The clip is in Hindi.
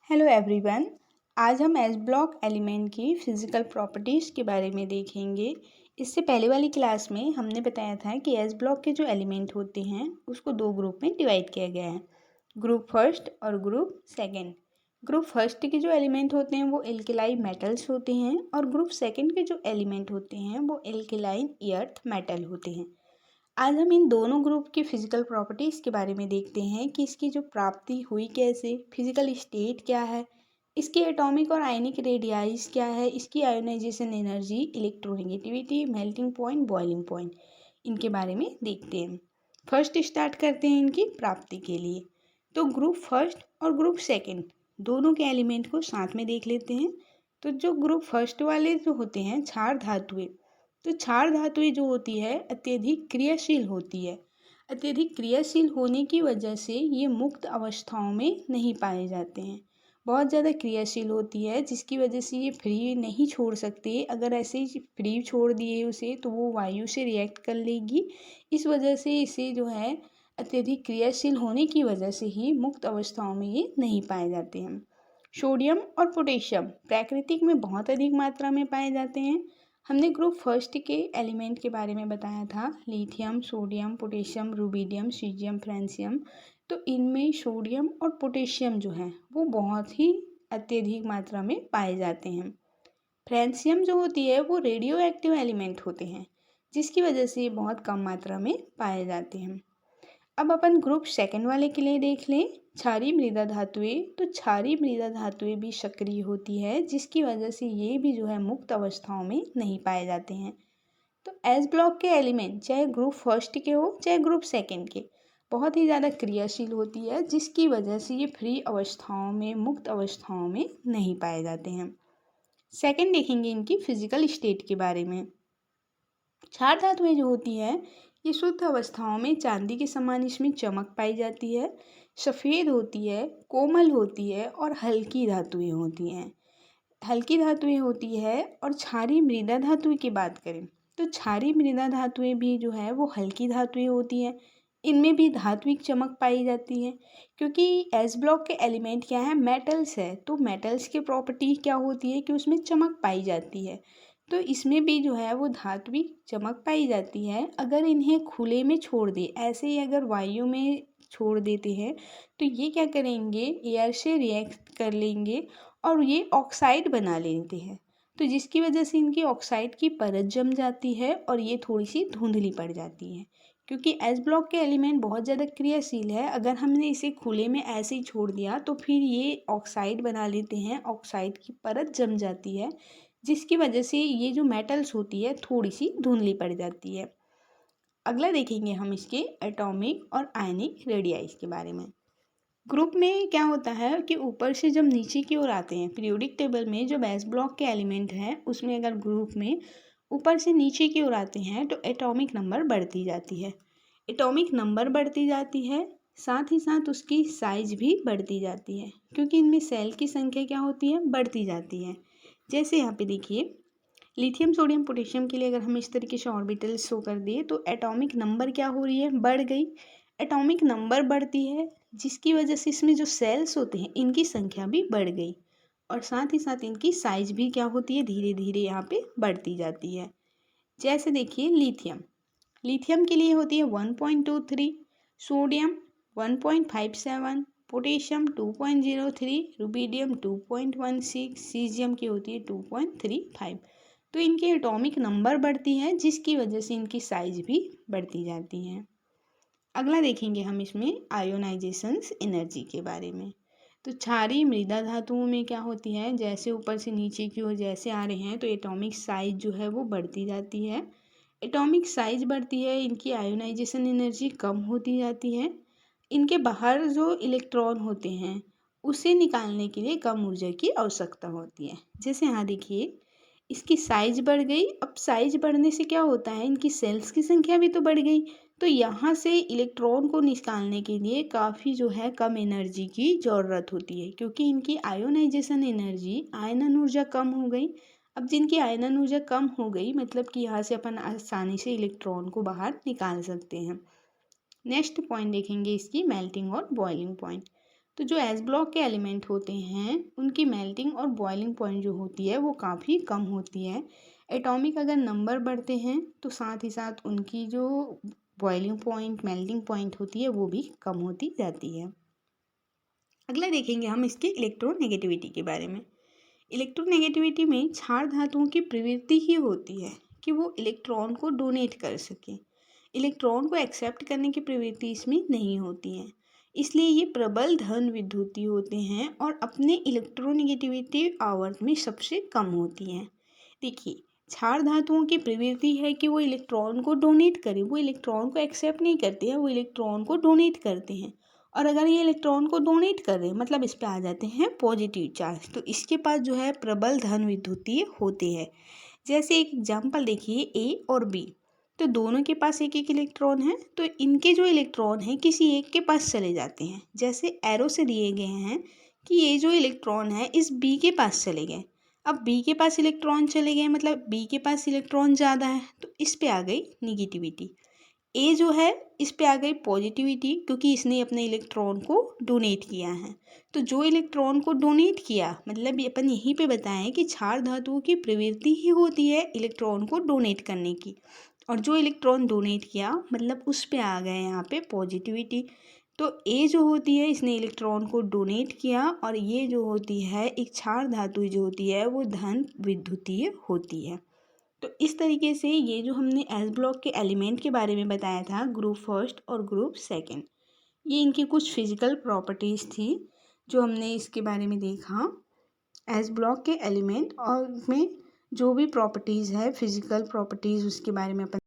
Hello everyone. आज हम एस ब्लॉक एलिमेंट की फिजिकल प्रॉपर्टीज़ के बारे में देखेंगे। इससे पहले वाली क्लास में हमने बताया था कि एस ब्लॉक के जो एलिमेंट होते हैं उसको दो ग्रुप में डिवाइड किया गया है, ग्रुप फर्स्ट और ग्रुप सेकंड। ग्रुप फर्स्ट के जो एलिमेंट होते हैं वो एल्केलाई मेटल्स होते हैं और ग्रुप सेकंड के जो एलिमेंट होते हैं वो एल्केलाइन अर्थ मेटल होते हैं। आज हम इन दोनों ग्रुप की फिजिकल प्रॉपर्टीज़ के बारे में देखते हैं कि इसकी जो प्राप्ति हुई कैसे, फिजिकल स्टेट क्या है, इसकी एटॉमिक और आयनिक रेडियाइज क्या है, इसकी ionization energy, electronegativity, melting point, boiling point, इनके बारे में देखते हैं। फर्स्ट स्टार्ट करते हैं इनकी प्राप्ति के लिए। तो ग्रुप फर्स्ट और ग्रुप सेकंड दोनों के एलिमेंट को साथ में देख लेते हैं। तो जो ग्रुप फर्स्ट वाले जो होते हैं क्षार धातुएं, तो क्षार धातुएं जो होती है अत्यधिक क्रियाशील होती है। अत्यधिक क्रियाशील होने की वजह से ये मुक्त अवस्थाओं में नहीं पाए जाते हैं। बहुत ज़्यादा क्रियाशील होती है जिसकी वजह से ये फ्री नहीं छोड़ सकते। अगर ऐसे ही फ्री छोड़ दिए उसे तो वो वायु से रिएक्ट कर लेगी। इस वजह से इसे जो है अत्यधिक क्रियाशील होने की वजह से ही मुक्त अवस्थाओं में ये नहीं पाए जाते हैं। सोडियम और पोटेशियम प्राकृतिक में बहुत अधिक मात्रा में पाए जाते हैं। हमने ग्रुप फर्स्ट के एलिमेंट के बारे में बताया था, lithium, sodium, potassium, rubidium, caesium, francium. तो इनमें सोडियम और पोटेशियम जो है वो बहुत ही अत्यधिक मात्रा में पाए जाते हैं। फ्रांसियम जो होती है वो रेडियो एक्टिव एलिमेंट होते हैं जिसकी वजह से ये बहुत कम मात्रा में पाए जाते हैं। अब अपन ग्रुप सेकंड वाले के लिए देख लें, क्षारीय मृदा धातुएं। तो क्षारीय मृदा धातुएं भी सक्रिय होती है जिसकी वजह से ये भी जो है मुक्त अवस्थाओं में नहीं पाए जाते हैं। तो एस ब्लॉक के एलिमेंट चाहे ग्रुप फर्स्ट के हो चाहे ग्रुप सेकंड के, बहुत ही ज़्यादा क्रियाशील होती है जिसकी वजह से ये फ्री अवस्थाओं में, मुक्त अवस्थाओं में नहीं पाए जाते हैं। सेकंड देखेंगे इनकी फिजिकल स्टेट के बारे में। क्षार धातुएं जो होती है ये शुद्ध अवस्थाओं में चांदी के समान इसमें चमक पाई जाती है, सफ़ेद होती है, कोमल होती है और हल्की धातुएं होती हैं। हल्की धातुएं होती है। और क्षारीय मृदा धातु की बात करें तो क्षारीय मृदा धातुएं भी जो है वो हल्की धातुएं होती हैं। इनमें भी धात्विक चमक पाई जाती है क्योंकि एस ब्लॉक के एलिमेंट क्या है, मेटल्स है। तो मेटल्स की प्रॉपर्टी क्या होती है कि उसमें चमक पाई जाती है। तो इसमें भी जो है वो धात्विक चमक पाई जाती है। अगर इन्हें खुले में छोड़ दे, ऐसे ही अगर वायु में छोड़ देते हैं तो ये क्या करेंगे, एयर से रिएक्ट कर लेंगे और ये ऑक्साइड बना लेते हैं। तो जिसकी वजह से इनकी ऑक्साइड की परत जम जाती है और ये थोड़ी सी धुंधली पड़ जाती है। क्योंकि एस ब्लॉक के एलिमेंट बहुत ज़्यादा क्रियाशील है, अगर हमने इसे खुले में ऐसे ही छोड़ दिया तो फिर ये ऑक्साइड बना लेते हैं, ऑक्साइड की परत जम जाती है जिसकी वजह से ये जो मेटल्स होती है थोड़ी सी धुंधली पड़ जाती है। अगला देखेंगे हम इसके एटॉमिक और आयनिक रेडियाइज के बारे में। ग्रुप में क्या होता है कि ऊपर से जब नीचे की ओर आते हैं, पीरियोडिक टेबल में जो बेस ब्लॉक के एलिमेंट हैं उसमें अगर ग्रुप में ऊपर से नीचे की ओर आते हैं तो एटॉमिक नंबर बढ़ती जाती है। एटॉमिक नंबर बढ़ती जाती है, साथ ही साथ उसकी साइज भी बढ़ती जाती है क्योंकि इनमें सेल की संख्या क्या होती है, बढ़ती जाती है। जैसे यहाँ पे देखिए, लिथियम, सोडियम, पोटेशियम के लिए अगर हम इस तरीके से ऑर्बिटल शो कर दिए तो एटॉमिक नंबर क्या हो रही है, बढ़ गई। एटॉमिक नंबर बढ़ती है जिसकी वजह से इसमें जो सेल्स होते हैं इनकी संख्या भी बढ़ गई और साथ ही साथ इनकी साइज भी क्या होती है, धीरे धीरे यहाँ पे बढ़ती जाती है। जैसे देखिए लिथियम, लिथियम के लिए होती है 1.23, सोडियम 1.57, पोटेशियम 2.03, रुबिडियम 2.16, सीजियम की होती है 2.35। तो इनके एटॉमिक नंबर बढ़ती है जिसकी वजह से इनकी साइज भी बढ़ती जाती है। अगला देखेंगे हम इसमें आयोनाइजेशंस एनर्जी के बारे में। तो क्षारीय मृदा धातुओं में क्या होती है, जैसे ऊपर से नीचे की ओर जैसे आ रहे हैं तो एटॉमिक साइज जो है वो बढ़ती जाती है। एटॉमिक साइज बढ़ती है, इनकी आयोनाइजेशन एनर्जी कम होती जाती है। इनके बाहर जो इलेक्ट्रॉन होते हैं उसे निकालने के लिए कम ऊर्जा की आवश्यकता होती है। जैसे यहाँ देखिए, इसकी साइज बढ़ गई। अब साइज बढ़ने से क्या होता है, इनकी सेल्स की संख्या भी तो बढ़ गई। तो यहाँ से इलेक्ट्रॉन को निकालने के लिए काफ़ी जो है कम एनर्जी की ज़रूरत होती है क्योंकि इनकी आयोनाइजेशन एनर्जी, आयनन ऊर्जा कम हो गई। अब जिनकी आयनन ऊर्जा कम हो गई मतलब कि यहाँ से अपन आसानी से इलेक्ट्रॉन को बाहर निकाल सकते हैं। नेक्स्ट पॉइंट देखेंगे इसकी मेल्टिंग और बॉइलिंग पॉइंट। तो जो एस ब्लॉक के एलिमेंट होते हैं उनकी मेल्टिंग और बॉइलिंग पॉइंट जो होती है वो काफ़ी कम होती है। एटॉमिक अगर नंबर बढ़ते हैं तो साथ ही साथ उनकी जो बॉइलिंग पॉइंट मेल्टिंग पॉइंट होती है वो भी कम होती जाती है। अगला देखेंगे हम इसके इलेक्ट्रोनेगेटिविटी के बारे में। इलेक्ट्रोनेगेटिविटी में क्षार धातुओं की प्रवृत्ति ही होती है कि वो इलेक्ट्रॉन को डोनेट कर सके। इलेक्ट्रॉन को एक्सेप्ट करने की प्रवृत्ति इसमें नहीं होती है, इसलिए ये प्रबल धन विद्युतीय होते हैं और अपने इलेक्ट्रोनेगेटिविटी आवर्त में सबसे कम होती हैं। देखिए, क्षार धातुओं की प्रवृत्ति है कि वो इलेक्ट्रॉन को डोनेट करें, वो इलेक्ट्रॉन को एक्सेप्ट नहीं करते हैं, वो इलेक्ट्रॉन को डोनेट करते हैं। और अगर ये इलेक्ट्रॉन को डोनेट कर रहे हैं मतलब इस पे आ जाते हैं पॉजिटिव चार्ज, तो इसके पास जो है प्रबल धन विद्युतीय होते हैं। जैसे एक एग्जांपल देखिए, ए और बी, तो दोनों के पास एक एक इलेक्ट्रॉन है, तो इनके जो इलेक्ट्रॉन हैं किसी एक के पास चले जाते हैं। जैसे एरो से दिए गए हैं कि ये जो इलेक्ट्रॉन है इस बी के पास चले गए। अब बी के पास इलेक्ट्रॉन चले गए मतलब बी के पास इलेक्ट्रॉन ज़्यादा है, तो इस पे आ गई निगेटिविटी। ए जो है इस पे आ गई पॉजिटिविटी क्योंकि इसने अपने इलेक्ट्रॉन को डोनेट किया है। तो जो इलेक्ट्रॉन को डोनेट किया मतलब ये अपन यहीं पे बताएं कि क्षार धातुओं की प्रवृत्ति ही होती है इलेक्ट्रॉन को डोनेट करने की, और जो इलेक्ट्रॉन डोनेट किया मतलब उस पे आ गए यहाँ पे पॉजिटिविटी। तो ए जो होती है इसने इलेक्ट्रॉन को डोनेट किया, और ये जो होती है एक क्षार धातु जो होती है वो धन विद्युतीय होती है। तो इस तरीके से ये जो हमने एस ब्लॉक के एलिमेंट के बारे में बताया था, ग्रुप फर्स्ट और ग्रुप सेकंड, ये इनकी कुछ फिजिकल प्रॉपर्टीज़ थी जो हमने इसके बारे में देखा। एस ब्लॉक के एलिमेंट और में जो भी प्रॉपर्टीज़ है फिजिकल प्रॉपर्टीज़ उसके बारे में अपन